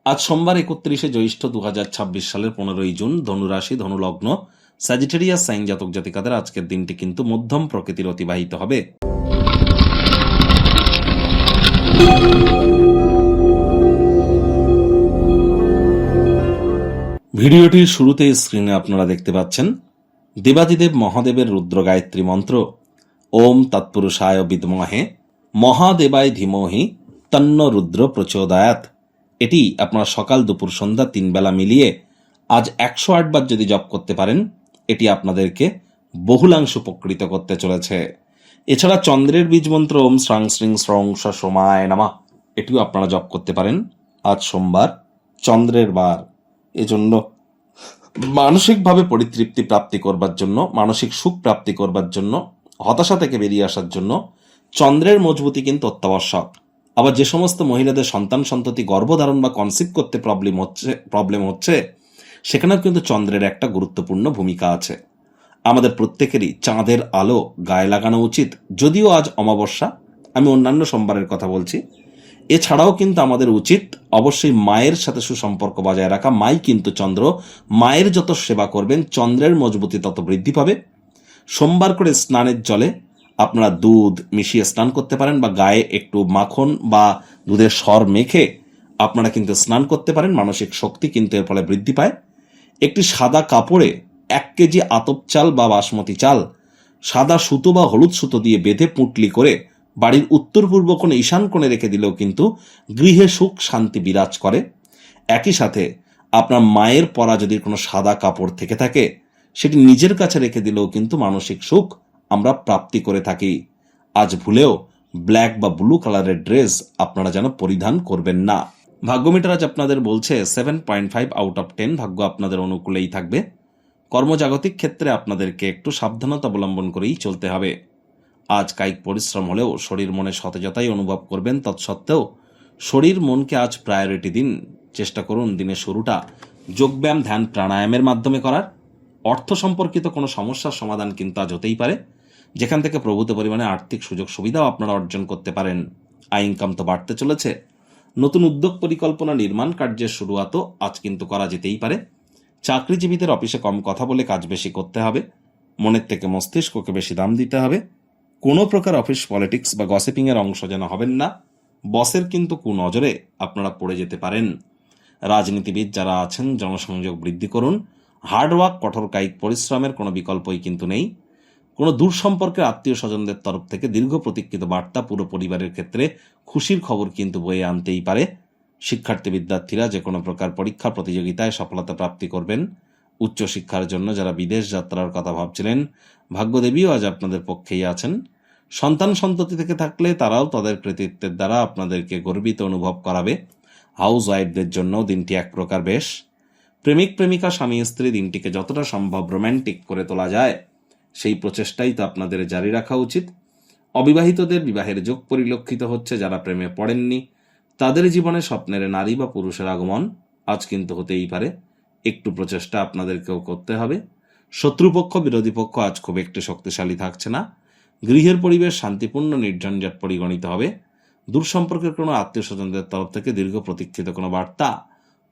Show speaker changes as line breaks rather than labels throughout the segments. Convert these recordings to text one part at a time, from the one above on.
আজ সোমবার 31শে জ্যৈষ্ঠ 2026 সালের 15ই জুন। ধনুরাশি, ধনুলগ্ন, স্যাজিটেরিয়াস সাইন জাতক জাতিকাদের আজকের দিনটি কিন্তু মধ্যম প্রকৃতির অতিবাহিত হবে। ভিডিওটির শুরুতে স্ক্রিনে আপনারা দেখতে পাচ্ছেন দেবাদিদেব মহাদেবের রুদ্র গায়ত্রী মন্ত্র ওম তৎপুরুষায় বিদ্মহে মহাদেবায় ধীমহি তন্ন রুদ্র প্রচোদয়াৎ। এটি আপনারা সকাল দুপুর সন্ধ্যা 3 বেলা মিলিয়ে আজ 108 বার যদি জপ করতে পারেন, এটি আপনাদেরকে বহুলাংশ উপকৃত করতে চলেছে। এছাড়া চন্দ্রের বীজ মন্ত্র ওম শ্রাং শ্রিং শ্রং সোমায় নমঃ, এটিও আপনারা জপ করতে পারেন। আজ সোমবার, চন্দ্রের বার, এজন্য মানসিকভাবে পরিতৃপ্তি প্রাপ্তি করবার জন্য, মানসিক সুখ প্রাপ্তি করবার জন্য, হতাশা থেকে বেরিয়ে আসার জন্য চন্দ্রের মজবুতি কিন্তু অত্যাবশ্যক। আবার যে সমস্ত মহিলাদের সন্তান সন্ততি গর্ভধারণ বা কনসিভ করতে প্রবলেম হচ্ছে সেখানেও কিন্তু চন্দ্রের একটা গুরুত্বপূর্ণ ভূমিকা আছে। আমাদের প্রত্যেকেরই চাঁদের আলো গায়ে লাগানো উচিত। যদিও আজ অমাবস্যা, আমি অন্যান্য সোমবারের কথা বলছি। এছাড়াও কিন্তু আমাদের উচিত অবশ্যই মায়ের সাথে সুসম্পর্ক বজায় রাখা। মাই কিন্তু চন্দ্র, মায়ের যত সেবা করবেন চন্দ্রের মজবুতি তত বৃদ্ধি পাবে। সোমবার করে স্নানের জলে আপনারা দুধ মিশিয়ে স্নান করতে পারেন, বা গায়ে একটু মাখন বা দুধের সর মেখে আপনারা কিন্তু স্নান করতে পারেন। মানসিক শক্তি কিন্তু এর ফলে বৃদ্ধি পায়। একটি সাদা কাপড়ে 1 কেজি আতপ চাল বা বাসমতি চাল সাদা সুতো বা হলুদ সুতো দিয়ে বেঁধে পুঁটলি করে বাড়ির উত্তর পূর্ব কোণে ঈশান কোণে রেখে দিলেও কিন্তু গৃহে সুখ শান্তি বিরাজ করে। একই সাথে আপনার মায়ের পরা যদি কোনো সাদা কাপড় থেকে থাকে, সেটি নিজের কাছে রেখে দিলেও কিন্তু মানসিক সুখ আমরা প্রাপ্তি করে থাকি। আজ ভুলেও ব্ল্যাক বা ব্লু কালারের ড্রেস আপনারা যেন পরিধান করবেন না। ভাগ্যমিটার আজ আপনাদের বলছে 7.5 আউট অফ 10, ভাগ্য আপনাদের অনুকূলেই থাকবে। কর্মজাগতিক ক্ষেত্রে আপনাদেরকে একটু সাবধানতা অবলম্বন করেই চলতে হবে। আজ কায়িক পরিশ্রম হলেও শরীর মনে সতেজতাই অনুভব করবেন। তৎসত্ত্বেও শরীর মনকে আজ প্রায়োরিটি দিন। চেষ্টা করুন দিনের শুরুটা যোগব্যায়াম, ধ্যান, প্রাণায়ামের মাধ্যমে করার। অর্থ সম্পর্কিত কোনো সমস্যার সমাধান কিন্তু আজ হতেই পারে, যেখান থেকে প্রভূত পরিমাণে আর্থিক সুযোগ সুবিধাও আপনারা অর্জন করতে পারেন। আয় ইনকাম তো বাড়তে চলেছে। নতুন উদ্যোগ পরিকল্পনা নির্মাণ কার্যের শুরুয়াতও আজ কিন্তু করা যেতেই পারে। চাকরিজীবীদের অফিসে কম কথা বলে কাজ বেশি করতে হবে। মনের থেকে মস্তিষ্ককে বেশি দাম দিতে হবে। কোনো প্রকার অফিস পলিটিক্স বা গসিপিংয়ের অংশ যেন হবেন না। বসের কিন্তু কুনজরে আপনারা পড়ে যেতে পারেন। রাজনীতিবিদ যারা আছেন জনসংযোগ বৃদ্ধি করুন। হার্ডওয়ার্ক, কঠোর কায়িক পরিশ্রমের কোনো বিকল্পই কিন্তু নেই। কোনো দূর সম্পর্কের আত্মীয় স্বজনদের তরফ থেকে দীর্ঘ প্রতীক্ষিত বার্তা পুরো পরিবারের ক্ষেত্রে খুশির খবর কিন্তু বয়ে আনতেই পারে। শিক্ষার্থী বিদ্যার্থীরা যে কোনো প্রকার পরীক্ষা প্রতিযোগিতায় সফলতা প্রাপ্তি করবেন। উচ্চশিক্ষার জন্য যারা বিদেশ যাত্রার কথা ভাবছিলেন, ভাগ্যদেবীও আজ আপনাদের পক্ষেই আছেন। সন্তান সন্ততি থেকে থাকলে তারাও তাদের কৃতিত্বের দ্বারা আপনাদেরকে গর্বিত অনুভব করাবে। হাউস ওয়াইফদের জন্য দিনটি এক প্রকার বেশ। প্রেমিক প্রেমিকা, স্বামী স্ত্রী দিনটিকে যতটা সম্ভব রোম্যান্টিক করে তোলা যায় সেই প্রচেষ্টাই তো আপনাদের জারি রাখা উচিত। অবিবাহিতদের বিবাহের যোগ পরিলক্ষিত হচ্ছে। যারা প্রেমে পড়েননি তাদের জীবনে স্বপ্নের নারী বা পুরুষের আগমন আজ কিন্তু হতেই পারে। একটু প্রচেষ্টা আপনাদেরকেও করতে হবে। শত্রুপক্ষ, বিরোধী পক্ষ আজ খুব একটু শক্তিশালী থাকছে না। গৃহের পরিবেশ শান্তিপূর্ণ, নির্ঝঞ্ঝাট পরিগণিত হবে। দূর সম্পর্কের কোনো আত্মীয় স্বজনদের তরফ থেকে দীর্ঘ প্রতীক্ষিত কোনো বার্তা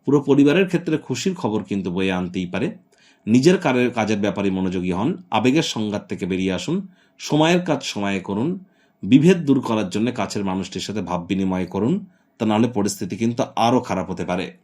পুরো পরিবারের ক্ষেত্রে খুশির খবর কিন্তু বয়ে আনতেই পারে। নিজের কাজের ব্যাপারে মনোযোগী হন। আবেগের সংঘাত থেকে বেরিয়ে আসুন। সময়ের কাজ সময়ে করুন। বিভেদ দূর করার জন্য কাছের মানুষটির সাথে ভাব বিনিময় করুন, তা নাহলে পরিস্থিতি কিন্তু আরও খারাপ হতে পারে।